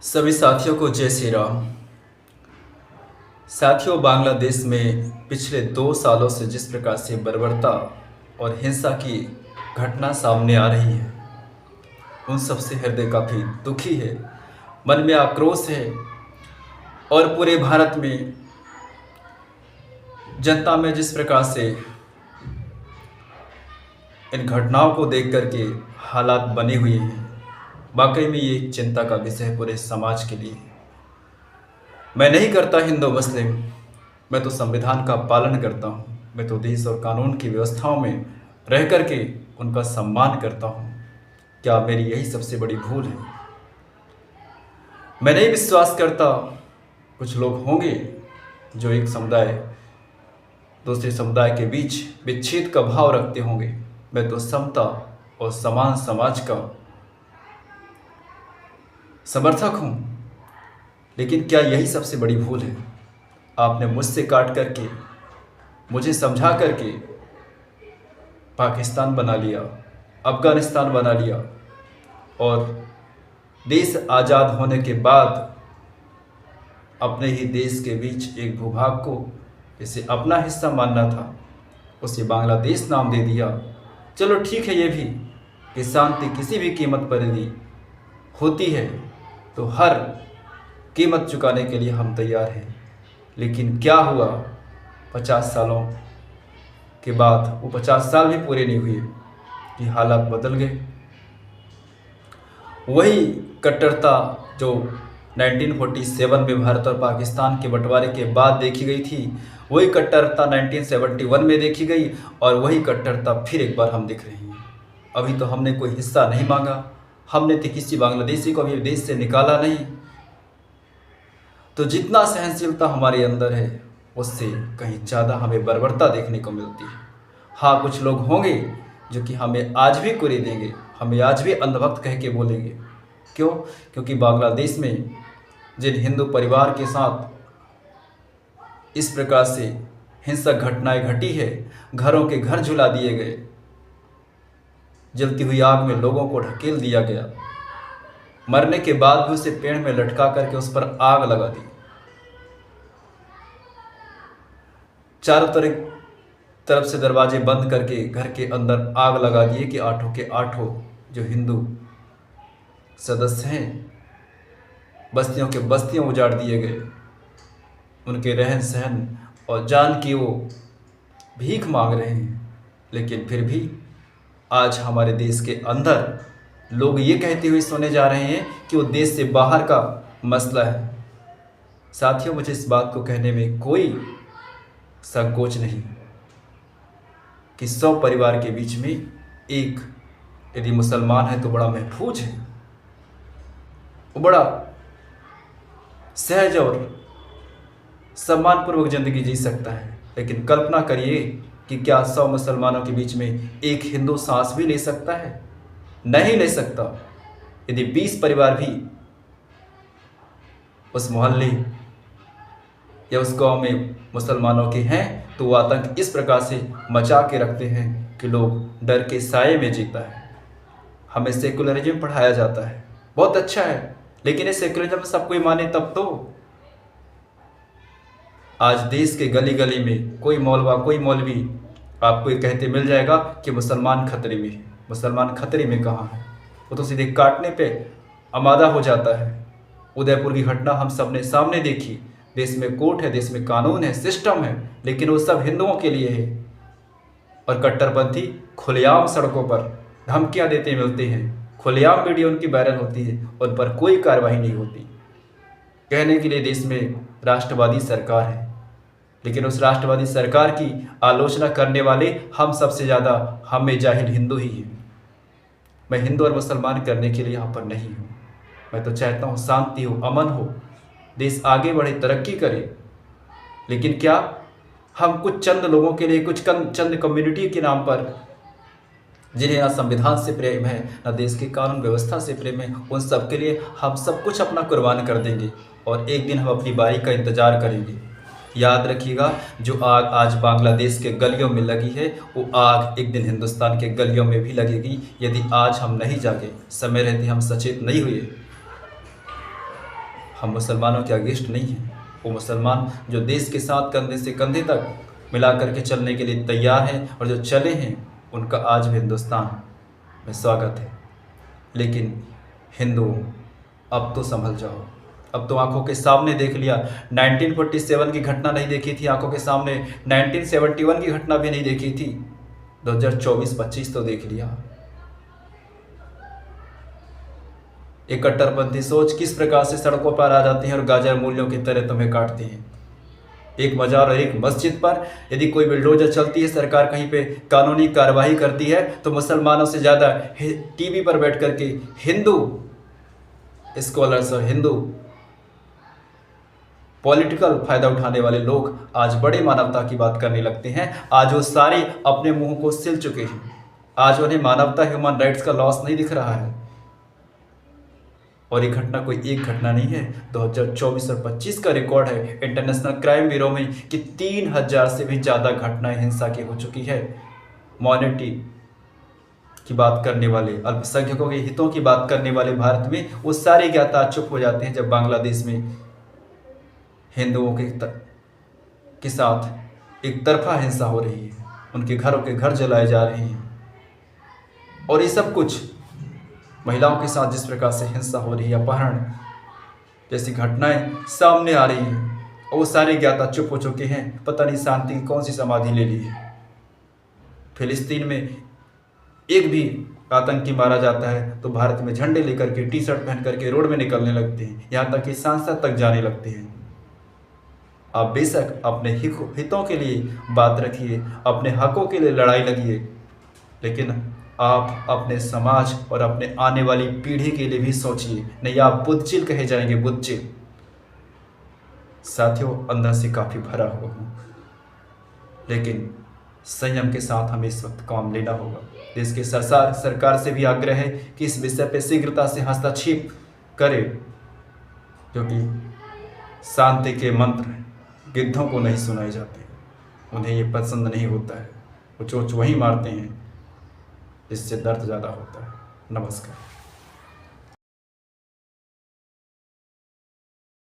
सभी साथियों को जय श्री राम। साथियों, बांग्लादेश में पिछले 2 सालों से जिस प्रकार से बर्बरता और हिंसा की घटना सामने आ रही है, उन सबसे हृदय काफ़ी दुखी है, मन में आक्रोश है और पूरे भारत में जनता में जिस प्रकार से इन घटनाओं को देख करके हालात बने हुए हैं, वाकई में ये एक चिंता का विषय है पूरे समाज के लिए। मैं नहीं करता हिंदू मुस्लिम, मैं तो संविधान का पालन करता हूँ। मैं तो देश और कानून की व्यवस्थाओं में रह करके उनका सम्मान करता हूँ। क्या मेरी यही सबसे बड़ी भूल है? मैं नहीं विश्वास करता कुछ लोग होंगे जो एक समुदाय दूसरे समुदाय के बीच विच्छेद का भाव रखते होंगे। मैं तो समता और समान समाज का समर्थक हूँ, लेकिन क्या यही सबसे बड़ी भूल है? आपने मुझसे काट करके, मुझे समझा करके पाकिस्तान बना लिया, अफ़गानिस्तान बना लिया और देश आज़ाद होने के बाद अपने ही देश के बीच एक भूभाग को जिसे अपना हिस्सा मानना था, उसे बांग्लादेश नाम दे दिया। चलो ठीक है ये भी कि शांति किसी भी कीमत पर यदि होती है तो हर कीमत चुकाने के लिए हम तैयार हैं। लेकिन क्या हुआ 50 सालों के बाद? वो 50 साल भी पूरे नहीं हुए कि हालात बदल गए। वही कट्टरता जो 1947 में भारत और पाकिस्तान के बंटवारे के बाद देखी गई थी, वही कट्टरता 1971 में देखी गई और वही कट्टरता फिर एक बार हम देख रहे हैं। अभी तो हमने कोई हिस्सा नहीं मांगा, हमने तो किसी बांग्लादेशी को अभी देश से निकाला नहीं। तो जितना सहनशीलता हमारे अंदर है, उससे कहीं ज़्यादा हमें बर्बरता देखने को मिलती है। हाँ, कुछ लोग होंगे जो कि हमें आज भी कुरी देंगे, हमें आज भी अंधभक्त कह के बोलेंगे। क्यों? क्योंकि बांग्लादेश में जिन हिंदू परिवार के साथ इस प्रकार से हिंसक घटनाएं घटी है, घरों के घर जला दिए गए, जलती हुई आग में लोगों को ढकेल दिया गया, मरने के बाद भी उसे पेड़ में लटका करके उस पर आग लगा दी, चारों तरफ से दरवाजे बंद करके घर के अंदर आग लगा दिए कि आठों के आठों जो हिंदू सदस्य हैं, बस्तियों के बस्तियां उजाड़ दिए गए। उनके रहन सहन और जान की वो भीख मांग रहे हैं। लेकिन फिर भी आज हमारे देश के अंदर लोग ये कहते हुए सुने जा रहे हैं कि वो देश से बाहर का मसला है। साथियों, मुझे इस बात को कहने में कोई संकोच नहीं कि 100 परिवार के बीच में एक यदि मुसलमान है तो बड़ा महफूज है, वो बड़ा सहज और सम्मानपूर्वक ज़िंदगी जी सकता है। लेकिन कल्पना करिए कि क्या 100 मुसलमानों के बीच में एक हिंदू सांस भी ले सकता है? नहीं ले सकता। यदि 20 परिवार भी उस मोहल्ले या उस गांव में मुसलमानों के हैं तो वो आतंक इस प्रकार से मचा के रखते हैं कि लोग डर के साये में जीता है। हमें सेकुलरिज्म पढ़ाया जाता है, बहुत अच्छा है, लेकिन इस सेकुलरिज्म सब कोई माने तब तो। आज देश के गली गली में कोई मौलवा, कोई मौलवी आपको ये कहते मिल जाएगा कि मुसलमान खतरे में है। मुसलमान खतरे में कहाँ है? वो तो सीधे काटने पे आमादा हो जाता है। उदयपुर की घटना हम सब ने सामने देखी। देश में कोर्ट है, देश में कानून है, सिस्टम है, लेकिन वो सब हिंदुओं के लिए है। और कट्टरपंथी खुलेआम सड़कों पर धमकियाँ देते मिलते हैं, खुलेआम वीडियो उनकी वायरल होती है, उन पर कोई कार्रवाई नहीं होती। कहने के लिए देश में राष्ट्रवादी सरकार है, लेकिन उस राष्ट्रवादी सरकार की आलोचना करने वाले हम सबसे ज़्यादा हमें जाहिल हिंदू ही हैं। मैं हिंदू और मुसलमान करने के लिए यहाँ पर नहीं हूँ। मैं तो चाहता हूँ शांति हो, अमन हो, देश आगे बढ़े, तरक्की करे। लेकिन क्या हम कुछ चंद लोगों के लिए, कुछ चंद कम्युनिटी के नाम पर, जिन्हें ना संविधान से प्रेम है, ना देश की कानून व्यवस्था से प्रेम है, उन सब के लिए हम सब कुछ अपना कुर्बान कर देंगे और एक दिन हम अपनी बारी का इंतज़ार करेंगे। याद रखिएगा, जो आग आज बांग्लादेश के गलियों में लगी है, वो आग एक दिन हिंदुस्तान के गलियों में भी लगेगी, यदि आज हम नहीं जागे, समय रहते हम सचेत नहीं हुए। हम मुसलमानों के अगेंस्ट नहीं हैं। वो मुसलमान जो देश के साथ कंधे से कंधे तक मिला करके चलने के लिए तैयार हैं और जो चले हैं उनका आज भी हिंदुस्तान में स्वागत है। लेकिन हिंदुओं, अब तो संभल जाओ। अब तो आंखों के सामने देख लिया, 1947 की घटना नहीं देखी थी आंखों के सामने, 1971 की घटना भी नहीं देखी थी, 2024-25 तो देख लिया। एक कट्टरपंथी सोच किस प्रकार से सड़कों पर आ जाती है और गाजर मूल्यों की तरह तुम्हें काटती हैं। एक मजार और एक मस्जिद पर यदि कोई बिल्डोजर चलती है, सरकार कहीं पे कानूनी कार्रवाई करती है, तो मुसलमानों से ज़्यादा टीवी पर बैठ करके हिंदू स्कॉलर्स और हिंदू पॉलिटिकल फायदा उठाने वाले लोग आज बड़े मानवता की बात करने लगते हैं। आज वो सारे अपने मुंह को सिल चुके हैं। आज उन्हें मानवता, ह्यूमन राइट्स का लॉस नहीं दिख रहा है। और ये घटना कोई एक घटना नहीं है, 2024 और 25 का रिकॉर्ड है इंटरनेशनल क्राइम ब्यूरो में कि 3000 से भी ज़्यादा घटनाएं हिंसा की हो चुकी है। मॉनिटी की बात करने वाले, अल्पसंख्यकों के हितों की बात करने वाले भारत में वो सारे ज्ञाता चुप हो जाते हैं जब बांग्लादेश में हिंदुओं के साथ एक तरफा हिंसा हो रही है, उनके घरों के घर जलाए जा रहे हैं। और ये सब कुछ महिलाओं के साथ जिस प्रकार से हिंसा हो रही है, अपहरण जैसी घटनाएं सामने आ रही हैं, और वो सारे ज्ञाता चुप हो चुके हैं। पता नहीं शांति की कौन सी समाधि ले ली है। फिलिस्तीन में एक भी आतंकी मारा जाता है तो भारत में झंडे लेकर के, टी शर्ट पहन करके रोड में निकलने लगते हैं, यहाँ तक कि सांसद तक जाने लगते हैं। आप बेशक अपने हितों के लिए बात रखिए, अपने हकों के लिए लड़ाई लगिए, लेकिन आप अपने समाज और अपने आने वाली पीढ़ी के लिए भी सोचिए, नहीं आप बुद्धचिल कहे जाएंगे, बुद्धचिल। साथियों, अंदर से काफ़ी भरा हुआ हूँ, लेकिन संयम के साथ हमें इस वक्त काम लेना होगा। देश के सरकार से भी आग्रह है कि इस विषय पर शीघ्रता से हस्तक्षेप करे, क्योंकि शांति के मंत्र गिद्धों को नहीं सुनाए जाते, उन्हें ये पसंद नहीं होता है, वो चोंच वहीं मारते हैं जिससे दर्द ज़्यादा होता है। नमस्कार।